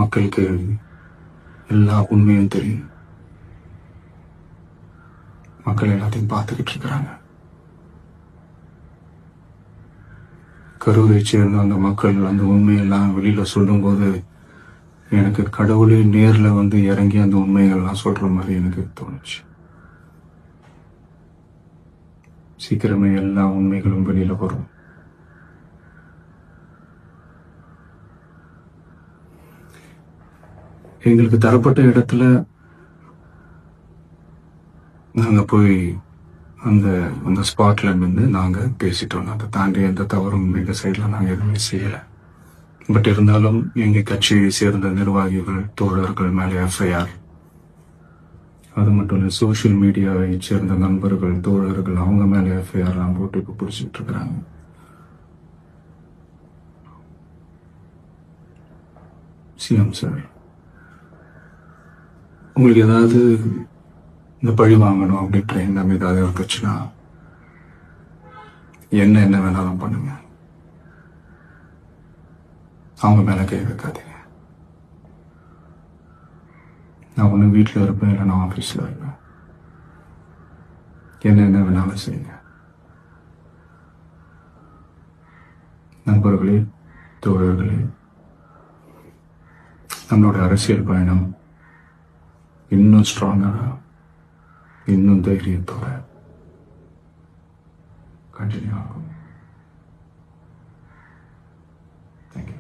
மக்களுக்கு எல்லா உண்மையும் தெரியும். மக்கள் எல்லாத்தையும் பார்த்துக்கிட்டு இருக்கிறாங்க. கரூரை சேர்ந்த அந்த மக்கள் அந்த உண்மையெல்லாம் வெளியில சொல்லும்போது எனக்கு கடவுளே நேர்ல வந்து இறங்கி அந்த உண்மைகள்லாம் சொல்ற மாதிரி எனக்கு தோணுச்சு. சீக்கிரமே எல்லா உண்மைகளும் வெளியில வரும். எங்களுக்கு தரப்பட்ட இடத்துல நாங்க போய் அந்த அந்த ஸ்பாட்ல நின்று நாங்க பேசிட்டோம். அதை தாண்டி எந்த தவறும் எங்க சைட்ல நாங்க எதுவுமே செய்யல. பட் இருந்தாலும் எங்க கட்சியை சேர்ந்த நிர்வாகிகள் தோழர்கள் மேலே எஃப்ஐஆர், அது மட்டும் இல்லை சோசியல் மீடியாவை சேர்ந்த நண்பர்கள் தோழர்கள் அவங்க மேலே எஃப்ஐஆர்லாம் போட்டு இப்போ பிடிச்சிட்டு இருக்கிறாங்க. சிஎம் சார், உங்களுக்கு ஏதாவது இந்த பழி வாங்கணும் அப்படின்ற எண்ணம் ஏதாவது இருந்துச்சுன்னா என்ன வேணாலும் பண்ணுங்க. அவங்க மேல கை வைக்காதீங்க. நான் ஒன்று வீட்டில் இருப்பேன், இல்லை நான் ஆஃபீஸில் இருப்பேன். என்ன வேணாலும் செய்யுங்க. நண்பர்களே, தோழர்களே, நம்மளோட அரசியல் பயணம் இன்னும் ஸ்ட்ராங்காக, இன்னும் தைரியத்தோட கண்டினியூ ஆகும். தேங்க்யூ.